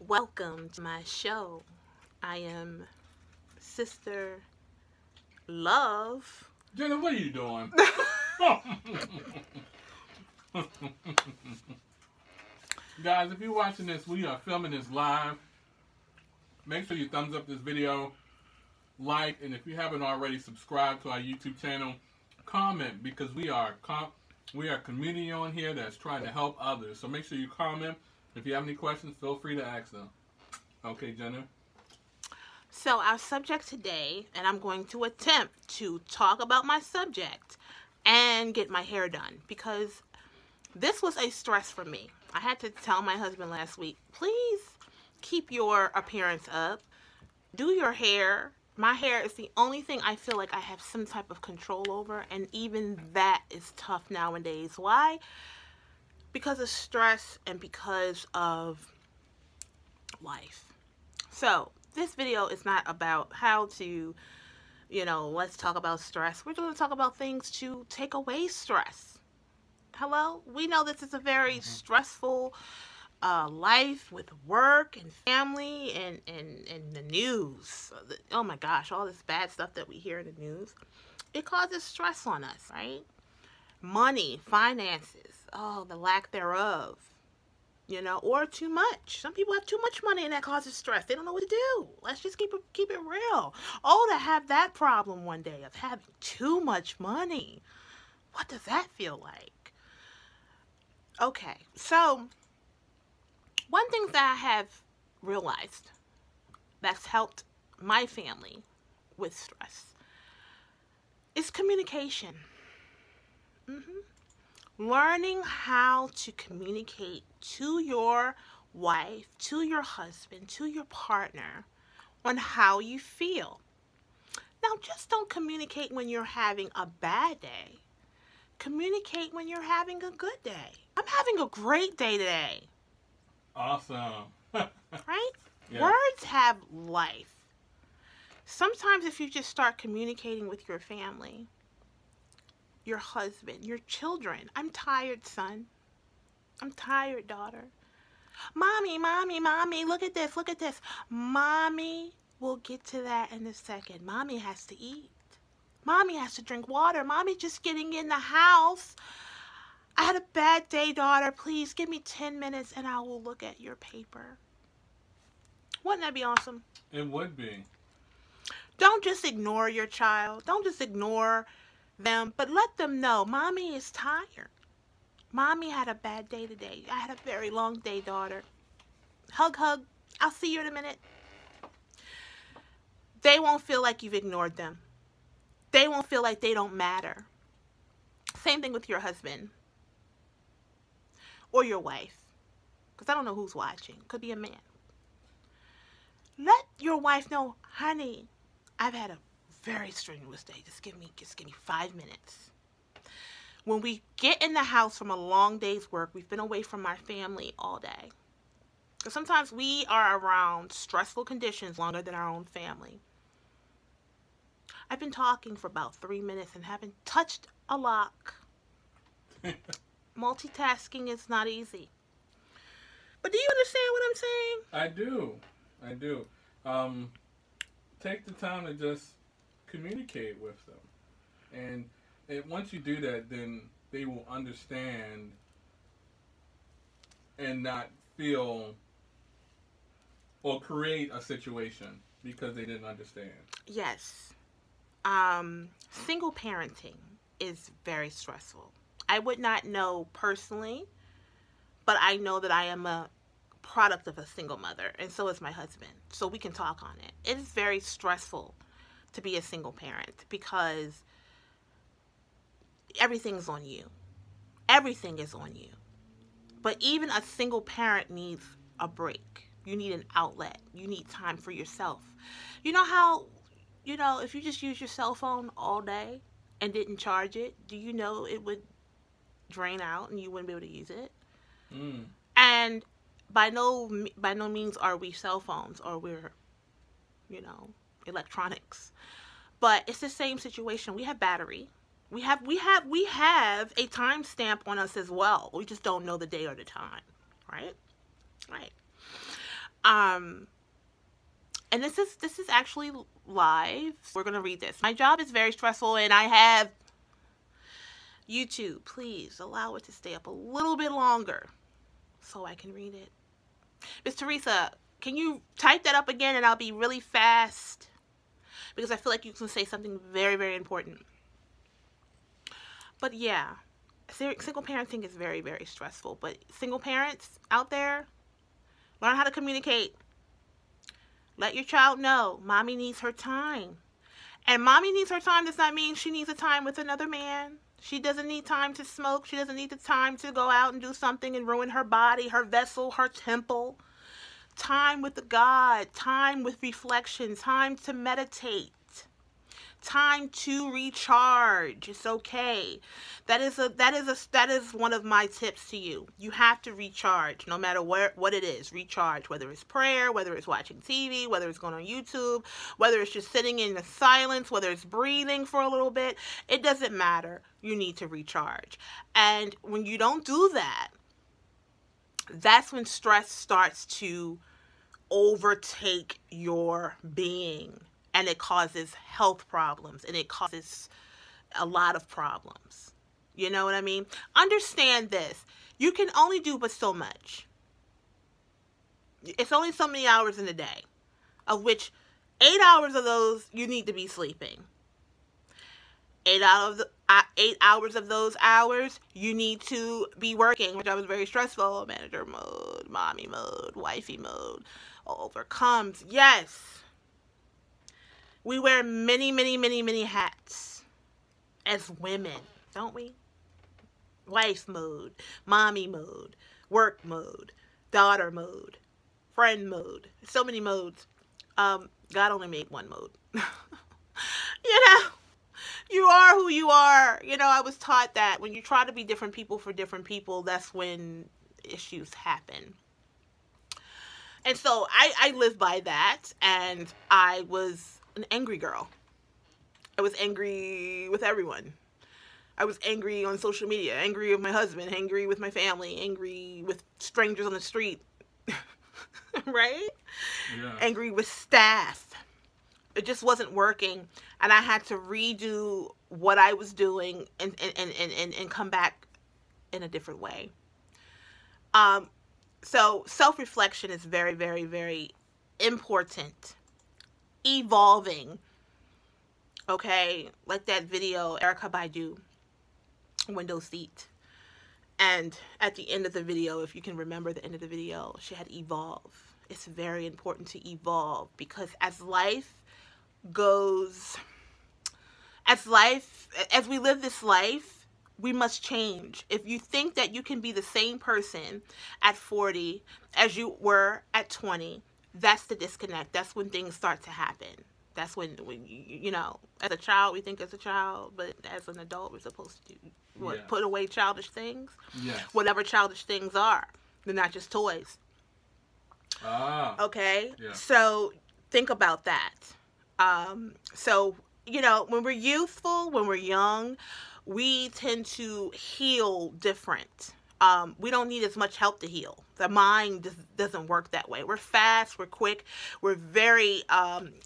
Welcome to my show. I am Sister Love. Jenna, what are you doing? Guys, if you're watching this, we are filming this live. Make sure you thumbs up this video, like, and if you haven't already, subscribe to our YouTube channel. Comment, because we are a community on here that's trying to help others. So make sure you comment. If you have any questions, feel free to ask them. Okay, Jenna? So our subject today, and I'm going to attempt to talk about my subject and get my hair done, because this was a stress for me. I had to tell my husband last week, please keep your appearance up. Do your hair. My hair is the only thing I feel like I have some type of control over, and even that is tough nowadays. Why? Because of stress and because of life. So this video is not about how to, let's talk about stress. We're going to talk about things to take away stress. Hello? We know this is a very stressful life with work and family and the news. Oh my gosh, all this bad stuff that we hear in the news. It causes stress on us, right? Money, finances, the lack thereof, or too much. Some people have too much money and that causes stress. They don't know what to do. Let's just keep it real. Oh, to have that problem one day of having too much money. What does that feel like? Okay, so one thing that I have realized that's helped my family with stress is communication. Learning how to communicate to your wife, to your husband, to your partner on how you feel. Now, just don't communicate when you're having a bad day. Communicate when you're having a good day. I'm having a great day today. Awesome. Right? Yeah. Words have life. Sometimes if you just start communicating with your family, your husband, your children. I'm tired, son. I'm tired, daughter. Mommy, mommy, mommy, look at this, look at this. Mommy, we'll get to that in a second. Mommy has to eat. Mommy has to drink water. Mommy just getting in the house. I had a bad day, daughter. Please give me 10 minutes and I will look at your paper. Wouldn't that be awesome? It would be. Don't just ignore your child. Don't just ignore them, but let them know, mommy is tired. Mommy had a bad day today. I had a very long day, daughter. Hug, hug. I'll see you in a minute. They won't feel like you've ignored them. They won't feel like they don't matter. Same thing with your husband or your wife, because I don't know who's watching. Could be a man. Let your wife know, honey, I've had a very strenuous day. Just give me 5 minutes. When we get in the house from a long day's work, we've been away from our family all day. Because sometimes we are around stressful conditions longer than our own family. I've been talking for about 3 minutes and haven't touched a lock. Multitasking is not easy. But do you understand what I'm saying? I do. Take the time to just communicate with them, and once you do that, then they will understand and not feel or create a situation because they didn't understand. Yes. Single parenting is very stressful. I would not know personally, but I know that I am a product of a single mother, and so is my husband, so we can talk on it. It is very stressful to be a single parent because everything's on you. Everything is on you. But even a single parent needs a break. You need an outlet. You need time for yourself. You know how, if you just use your cell phone all day and didn't charge it, do you know it would drain out and you wouldn't be able to use it? And by no means are we cell phones or we're, electronics. But it's the same situation. We have battery. We have a time stamp on us as well. We just don't know the day or the time, right? Right. And this is actually live. We're going to read this. My job is very stressful, and I have YouTube. Please allow it to stay up a little bit longer so I can read it. Miss Teresa, can you type that up again, and I'll be really fast because I feel like you can say something very, very important. But yeah, single parenting is very, very stressful. But single parents out there, learn how to communicate. Let your child know mommy needs her time. And mommy needs her time does not mean she needs a time with another man. She doesn't need time to smoke. She doesn't need the time to go out and do something and ruin her body, her vessel, her temple. Time with the God, time with reflection, time to meditate, time to recharge. It's okay. That is one of my tips to you. You have to recharge, no matter what it is. Recharge, whether it's prayer, whether it's watching TV, whether it's going on YouTube, whether it's just sitting in the silence, whether it's breathing for a little bit. It doesn't matter. You need to recharge. And when you don't do that, that's when stress starts to overtake your being, and it causes health problems, and it causes a lot of problems. You know what I mean? Understand this. You can only do but so much. It's only so many hours in a day, of which 8 hours of those you need to be sleeping. 8 hours of those hours you need to be working, which I was very stressful. Manager mode, mommy mode, wifey mode, overcomes. Yes. We wear many, many, many, many hats as women, don't we? Wife mode, mommy mode, work mode, daughter mode, friend mode. So many modes. God only made one mode. You know, you are who you are. You know, I was taught that when you try to be different people for different people, that's when issues happen. And so I live by that, and I was an angry girl. I was angry with everyone. I was angry on social media, angry with my husband, angry with my family, angry with strangers on the street, right? Yeah. Angry with staff. It just wasn't working, and I had to redo what I was doing and come back in a different way. So self-reflection is very, very, very important. Evolving. Okay, like that video, Erykah Badu, window seat. And at the end of the video, if you can remember the end of the video, she had evolve. It's very important to evolve, because as we live this life, we must change. If you think that you can be the same person at 40 as you were at 20, that's the disconnect. That's when things start to happen. That's when you know, as a child, we think as a child, but as an adult, we're supposed to put away childish things. Yes. Whatever childish things are. They're not just toys. Okay? Yeah. So think about that. So, you know, when we're youthful, when we're young, we tend to heal different. We don't need as much help to heal. The mind doesn't work that way. We're fast, we're quick, we're very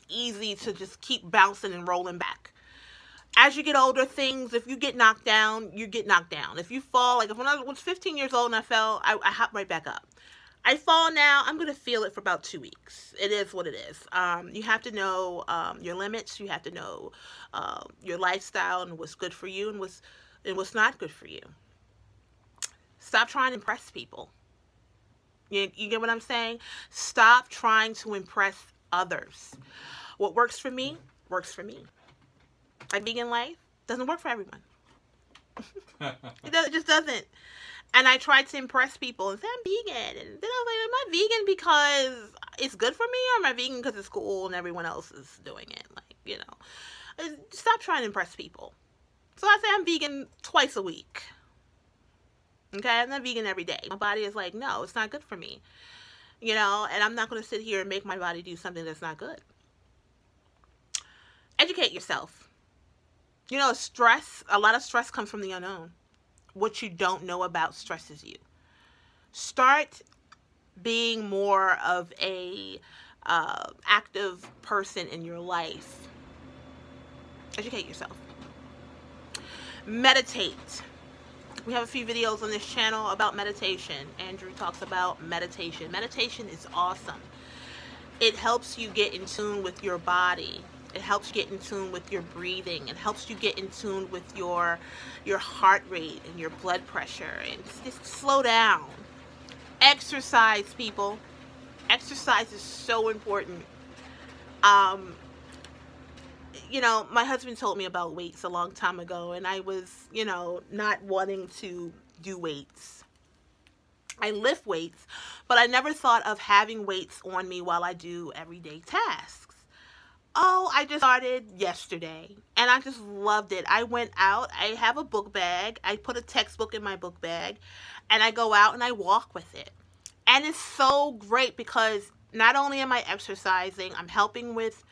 easy to just keep bouncing and rolling back. As you get older, if you get knocked down, you get knocked down. If you fall, like when I was 15 years old and I fell, I hopped right back up. I fall now, I'm going to feel it for about 2 weeks. It is what it is. You have to know your limits. You have to know your lifestyle and what's good for you and what's not good for you. Stop trying to impress people. You get what I'm saying? Stop trying to impress others. What works for me, works for me. My vegan life doesn't work for everyone. It just doesn't. And I tried to impress people and say, I'm vegan. And then I was like, am I vegan because it's good for me, or am I vegan because it's cool and everyone else is doing it? Like, you know, stop trying to impress people. So I say I'm vegan twice a week. Okay, I'm not vegan every day. My body is like, no, it's not good for me. You know, and I'm not going to sit here and make my body do something that's not good. Educate yourself. You know, a lot of stress comes from the unknown. What you don't know about stresses you. Start being more of a active person in your life. Educate yourself. Meditate. We have a few videos on this channel about meditation. Andrew talks about meditation. Meditation is awesome. It helps you get in tune with your body. It helps you get in tune with your breathing. It helps you get in tune with your heart rate and your blood pressure. And just slow down. Exercise, people. Exercise is so important. You know, my husband told me about weights a long time ago, and I was, you know, not wanting to do weights. I lift weights, but I never thought of having weights on me while I do everyday tasks. Oh, I just started yesterday, and I just loved it. I went out, I have a book bag, I put a textbook in my book bag, and I go out and I walk with it. And it's so great because not only am I exercising, I'm helping with,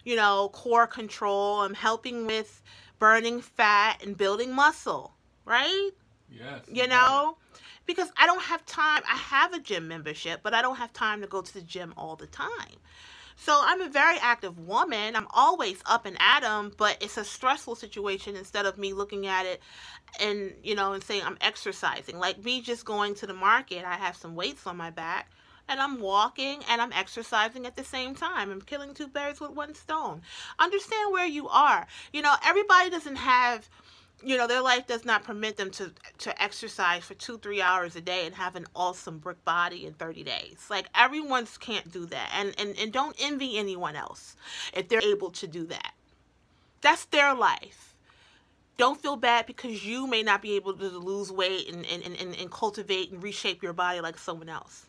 you know, core control, I'm helping with burning fat and building muscle, right? Yes. You know? Because I don't have time. I have a gym membership, but I don't have time to go to the gym all the time. So I'm a very active woman. I'm always up and at 'em, but it's a stressful situation instead of me looking at it and, you know, and saying I'm exercising. Like me just going to the market, I have some weights on my back, and I'm walking and I'm exercising at the same time. I'm killing two birds with one stone. Understand where you are. You know, everybody doesn't have, you know, their life does not permit them to exercise for 2-3 hours a day and have an awesome brick body in 30 days. Like, everyone's can't do that. And don't envy anyone else if they're able to do that. That's their life. Don't feel bad because you may not be able to lose weight and cultivate and reshape your body like someone else.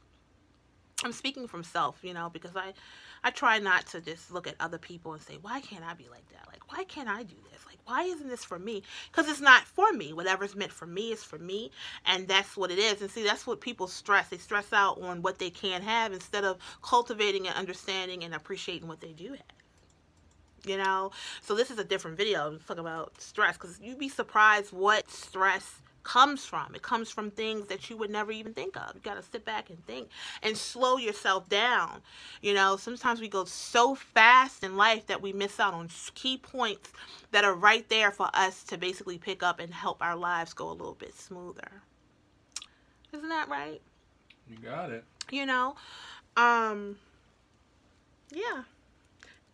I'm speaking from self, you know, because I try not to just look at other people and say, why can't I be like that? Like, why can't I do this? Like, why isn't this for me? Because it's not for me. Whatever's meant for me is for me, and that's what it is. And see, that's what people stress. They stress out on what they can't have instead of cultivating and understanding and appreciating what they do have. You know? So this is a different video. I'm talking about stress, because you'd be surprised what stress comes from. It comes from things that you would never even think of. You got to sit back and think and slow yourself down. You know, sometimes we go so fast in life that we miss out on key points that are right there for us to basically pick up and help our lives go a little bit smoother. Isn't that right? You got it. You know, yeah.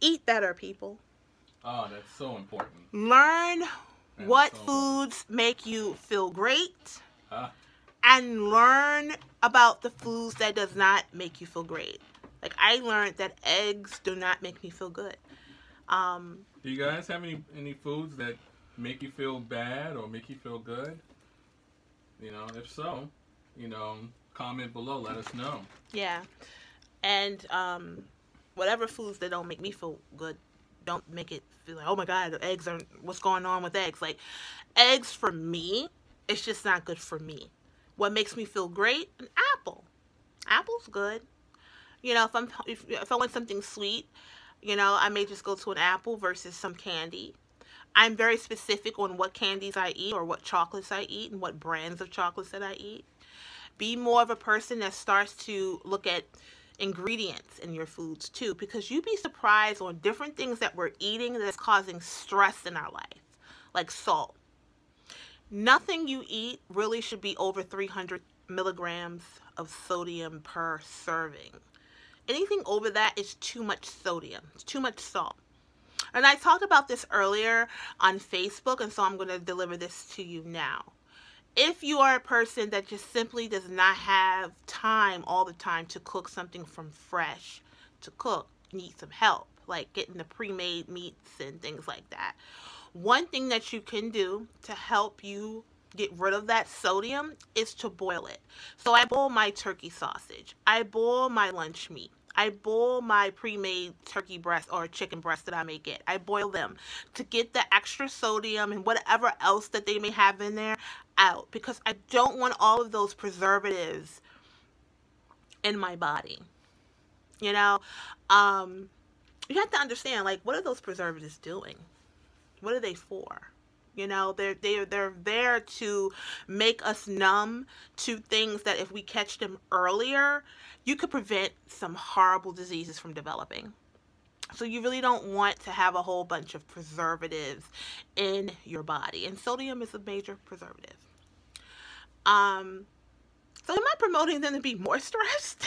Eat better, people. Oh, that's so important. Learn what so foods make you feel great, and learn about the foods that does not make you feel great. Like, I learned that eggs do not make me feel good. Do you guys have any foods that make you feel bad or make you feel good? You know, if so, you know, comment below, let us know. Yeah. And whatever foods that don't make me feel good, don't make it feel like, oh my God, eggs are, what's going on with eggs? Like, eggs for me, it's just not good for me. What makes me feel great? An apple. Apple's good. You know, if I want something sweet, you know, I may just go to an apple versus some candy. I'm very specific on what candies I eat or what chocolates I eat and what brands of chocolates that I eat. Be more of a person that starts to look at ingredients in your foods too, because you'd be surprised on different things that we're eating that's causing stress in our life, like salt. Nothing you eat really should be over 300 milligrams of sodium per serving. Anything over that is too much sodium. It's too much salt. And I talked about this earlier on Facebook, and so I'm going to deliver this to you now. If you are a person that just simply does not have time all the time to cook something from fresh to cook, you need some help, like getting the pre-made meats and things like that. One thing that you can do to help you get rid of that sodium is to boil it. So I boil my turkey sausage. I boil my lunch meat. I boil my pre-made turkey breast or chicken breast that I may get. I boil them to get the extra sodium and whatever else that they may have in there out, because I don't want all of those preservatives in my body. You know, you have to understand, like, what are those preservatives doing? What are they for? You know, they're there to make us numb to things that if we catch them earlier, you could prevent some horrible diseases from developing. So you really don't want to have a whole bunch of preservatives in your body. And sodium is a major preservative. So am I promoting them to be more stressed?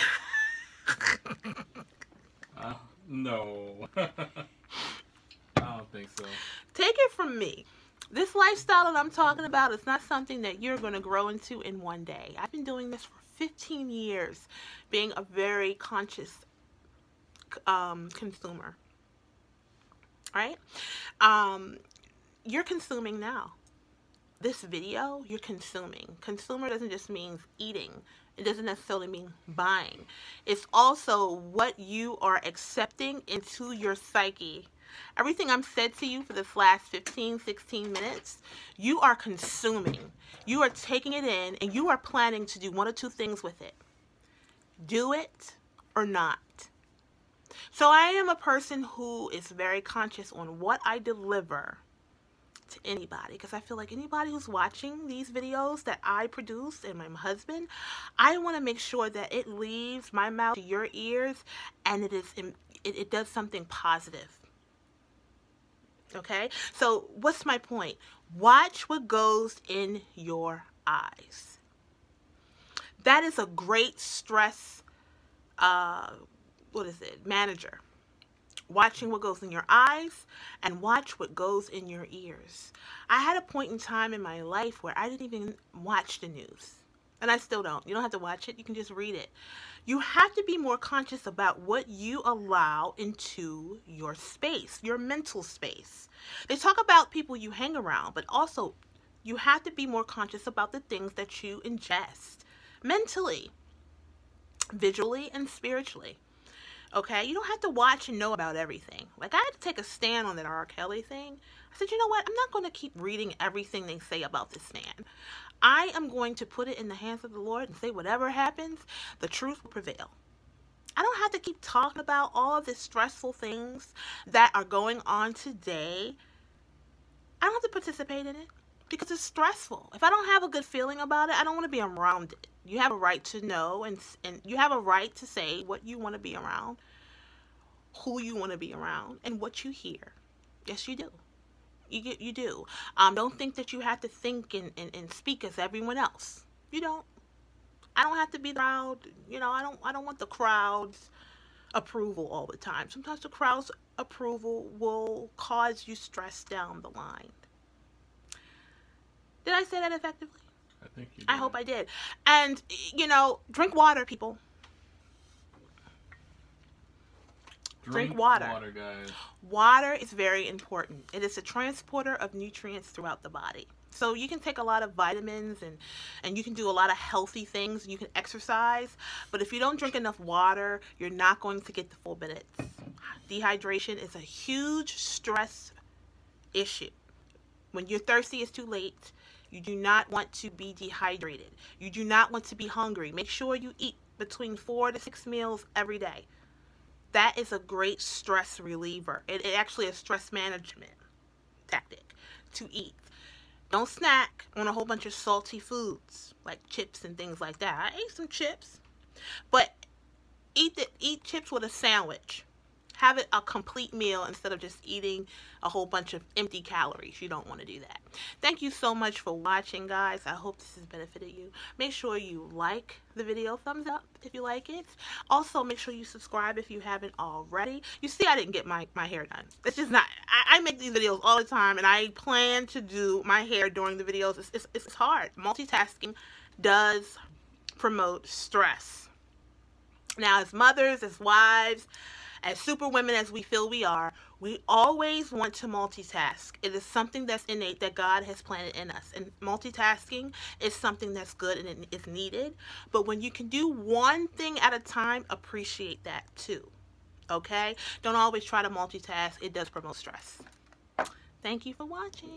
No. I don't think so. Take it from me. This lifestyle that I'm talking about is not something that you're going to grow into in one day. I've been doing this for 15 years, being a very conscious consumer. Right? You're consuming now. This video, you're consuming. Consumer doesn't just mean eating. It doesn't necessarily mean buying. It's also what you are accepting into your psyche. Everything I'm said to you for this last 15, 16 minutes, you are consuming. You are taking it in, and you are planning to do one or two things with it. Do it or not. So I am a person who is very conscious on what I deliver to anybody, because I feel like anybody who's watching these videos that I produce and my husband, I want to make sure that it leaves my mouth to your ears and it does something positive. Okay, so what's my point? Watch what goes in your eyes. That is a great stress manager. Watching what goes in your eyes and watch what goes in your ears. I had a point in time in my life where I didn't even watch the news. And I still don't. You don't have to watch it. You can just read it. You have to be more conscious about what you allow into your space, your mental space. They talk about people you hang around, but also you have to be more conscious about the things that you ingest mentally, visually, and spiritually. Okay, you don't have to watch and know about everything. Like, I had to take a stand on that R. Kelly thing. I said, you know what? I'm not going to keep reading everything they say about this man. I am going to put it in the hands of the Lord and say whatever happens, the truth will prevail. I don't have to keep talking about all of the stressful things that are going on today. I don't have to participate in it because it's stressful. If I don't have a good feeling about it, I don't want to be around it. You have a right to know, and you have a right to say what you want to be around, who you want to be around, and what you hear. Yes, you do. You do. Don't think that you have to think and speak as everyone else. You don't. I don't have to be loud. You know, I don't want the crowd's approval all the time. Sometimes the crowd's approval will cause you stress down the line. Did I say that effectively? I think you did. I hope I did. And, you know, drink water, people. Drink water. Water, guys. Water is very important. It is a transporter of nutrients throughout the body. So you can take a lot of vitamins and you can do a lot of healthy things. You can exercise. But if you don't drink enough water, you're not going to get the full benefits. Dehydration is a huge stress issue. When you're thirsty, it's too late. You do not want to be dehydrated. You do not want to be hungry. Make sure you eat between 4 to 6 meals every day. That is a great stress reliever. It actually is a stress management tactic to eat. Don't snack on a whole bunch of salty foods like chips and things like that. I ate some chips, but eat chips with a sandwich. Have it a complete meal instead of just eating a whole bunch of empty calories. You don't want to do that. Thank you so much for watching, guys. I hope this has benefited you. Make sure you like the video. Thumbs up if you like it. Also, make sure you subscribe if you haven't already. You see, I didn't get my hair done. It's just not. I make these videos all the time, and I plan to do my hair during the videos. It's hard. Multitasking does promote stress. Now, as mothers, as wives, as superwomen as we feel we are, we always want to multitask. It is something that's innate that God has planted in us. And multitasking is something that's good and it is needed. But when you can do one thing at a time, appreciate that too. Okay? Don't always try to multitask. It does promote stress. Thank you for watching.